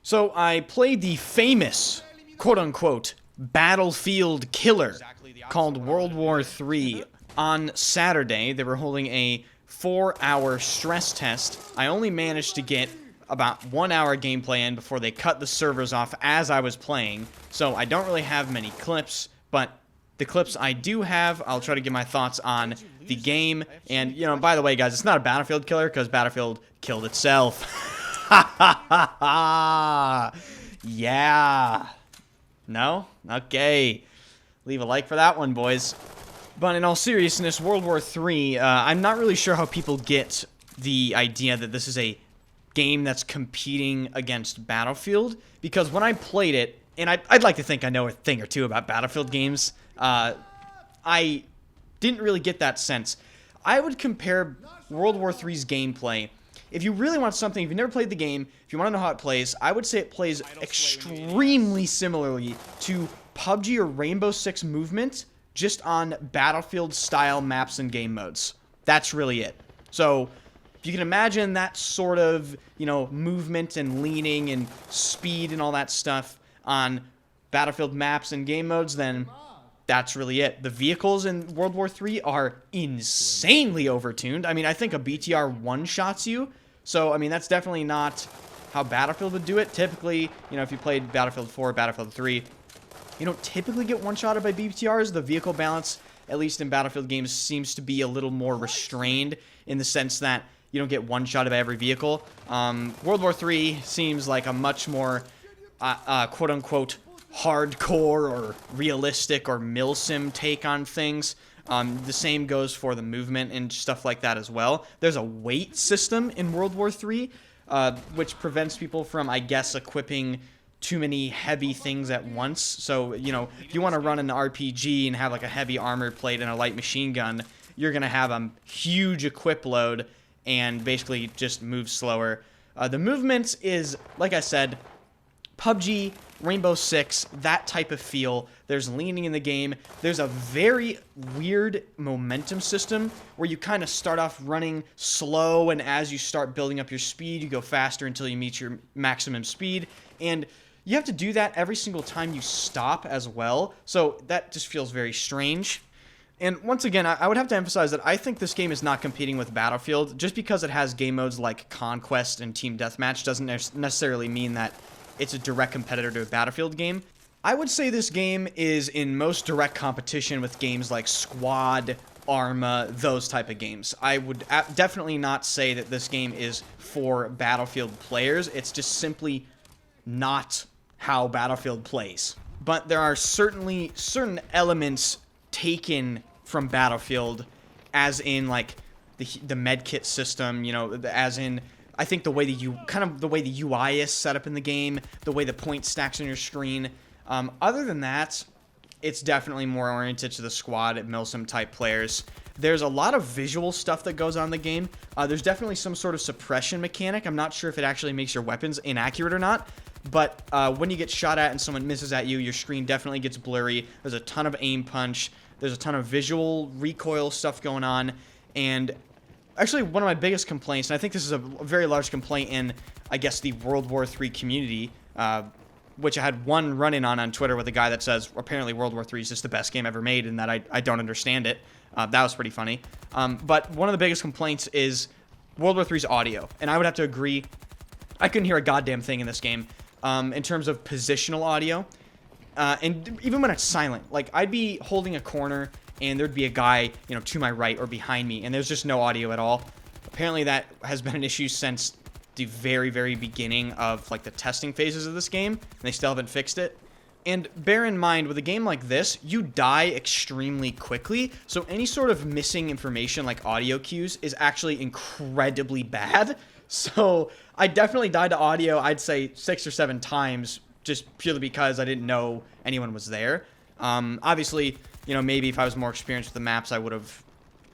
So I played the famous, quote-unquote, battlefield killer called World War III on Saturday. They were holding a 4-hour stress test. I only managed to get about 1 hour gameplay in before they cut the servers off as I was playing. So I don't really have many clips, but the clips I do have, I'll try to give my thoughts on the game. And, you know, by the way, guys, it's not a battlefield killer because Battlefield killed itself. Ha ha ha ha! Yeah. No? Okay. Leave a like for that one, boys. But in all seriousness, World War III, I'm not really sure how people get the idea that this is a game that's competing against Battlefield, because when I played it, and I'd like to think I know a thing or two about Battlefield games, I didn't really get that sense. I would compare World War III's gameplay. If you really want something, if you've never played the game, if you want to know how it plays, I would say it plays extremely similarly to PUBG or Rainbow Six movement, just on Battlefield-style maps and game modes. That's really it. So, if you can imagine that sort of, you know, movement and leaning and speed and all that stuff on Battlefield maps and game modes, then that's really it. The vehicles in World War III are insanely overtuned. I mean, I think a BTR one-shots you. So, I mean, that's definitely not how Battlefield would do it. Typically, you know, if you played Battlefield 4, Battlefield 3, you don't typically get one-shotted by BTRs. The vehicle balance, at least in Battlefield games, seems to be a little more restrained in the sense that you don't get one-shotted by every vehicle. World War III seems like a much more, quote-unquote, hardcore or realistic or milsim take on things. The same goes for the movement and stuff like that as well. There's a weight system in World War III, which prevents people from, I guess, equipping too many heavy things at once. So, you know, if you want to run an RPG and have like a heavy armor plate and a light machine gun, you're going to have a huge equip load and basically just move slower. The movement is, like I said, PUBG, Rainbow Six, that type of feel. There's leaning in the game. There's a very weird momentum system where you kind of start off running slow, and as you start building up your speed, you go faster until you meet your maximum speed. And you have to do that every single time you stop as well. So that just feels very strange. And once again, I would have to emphasize that I think this game is not competing with Battlefield. Just because it has game modes like Conquest and Team Deathmatch doesn't necessarily mean that it's a direct competitor to a Battlefield game. I would say this game is in most direct competition with games like Squad, Arma, those type of games. I would definitely not say that this game is for Battlefield players. It's just simply not how Battlefield plays. But there are certainly certain elements taken from Battlefield, as in like the medkit system, you know, as in I think the way the way the UI is set up in the game, the way the point stacks on your screen. Other than that, it's definitely more oriented to the squad at Milsim type players. There's a lot of visual stuff that goes on in the game. There's definitely some sort of suppression mechanic. I'm not sure if it actually makes your weapons inaccurate or not. But when you get shot at and someone misses at you, your screen definitely gets blurry. There's a ton of aim punch. There's a ton of visual recoil stuff going on. And actually, one of my biggest complaints, and I think this is a very large complaint in, I guess, the World War III community, which I had one run-in on Twitter with a guy that says, apparently World War III is just the best game ever made, and that I don't understand it. That was pretty funny. But one of the biggest complaints is World War III's audio. And I would have to agree, I couldn't hear a goddamn thing in this game. In terms of positional audio, and even when it's silent, like I'd be holding a corner and there'd be a guy, you know, to my right or behind me, and there's just no audio at all. Apparently that has been an issue since the very, very beginning of like the testing phases of this game, and they still haven't fixed it. And bear in mind, with a game like this, you die extremely quickly, so any sort of missing information like audio cues is actually incredibly bad. So I definitely died to audio, I'd say 6 or 7 times, just purely because I didn't know anyone was there. Obviously, you know, maybe if I was more experienced with the maps, I would have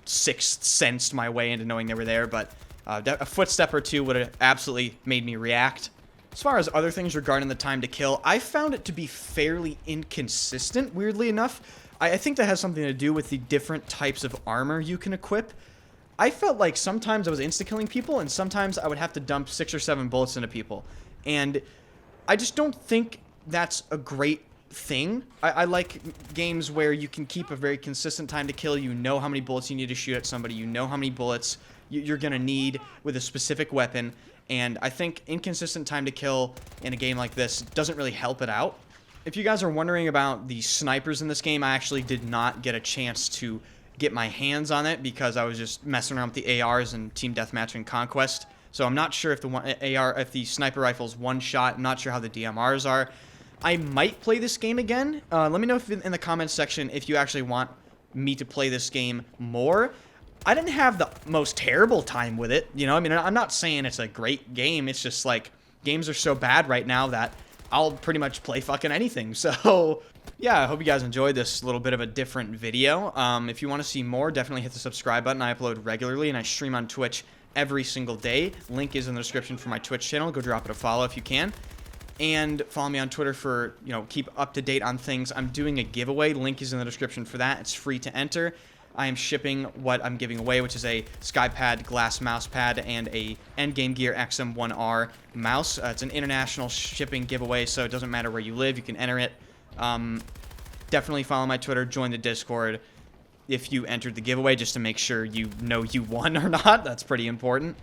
sixth sensed my way into knowing they were there, but a footstep or two would have absolutely made me react. As far as other things regarding the time to kill, I found it to be fairly inconsistent, weirdly enough. I think that has something to do with the different types of armor you can equip. I felt like sometimes I was insta-killing people, and sometimes I would have to dump 6 or 7 bullets into people. And I just don't think that's a great thing. I like games where you can keep a very consistent time to kill. You know how many bullets you need to shoot at somebody. You know how many bullets you're going to need with a specific weapon. And I think inconsistent time to kill in a game like this doesn't really help it out. If you guys are wondering about the snipers in this game, I actually did not get a chance to get my hands on it because I was just messing around with the ARs and Team Deathmatch and Conquest. So I'm not sure if if the sniper rifle's one shot. I'm not sure how the DMRs are. I might play this game again. Let me know if in the comments section if you actually want me to play this game more. I didn't have the most terrible time with it. You know, I mean, I'm not saying it's a great game. It's just like games are so bad right now that I'll pretty much play fucking anything. So yeah, I hope you guys enjoyed this little bit of a different video. If you want to see more, definitely hit the subscribe button. I upload regularly and I stream on Twitch every single day. Link is in the description for my Twitch channel. Go drop it a follow if you can. And follow me on Twitter for, you know, keep up to date on things. I'm doing a giveaway. Link is in the description for that. It's free to enter. I am shipping what I'm giving away, which is a SkyPad glass mouse pad and a Endgame Gear XM1R mouse. It's an international shipping giveaway, so it doesn't matter where you live. You can enter it. Definitely follow my Twitter. Join the Discord if you entered the giveaway, just to make sure you know you won or not. That's pretty important.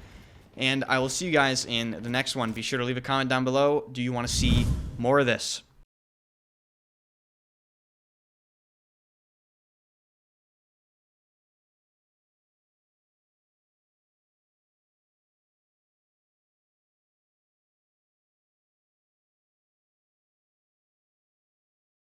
And I will see you guys in the next one. Be sure to leave a comment down below. Do you want to see more of this?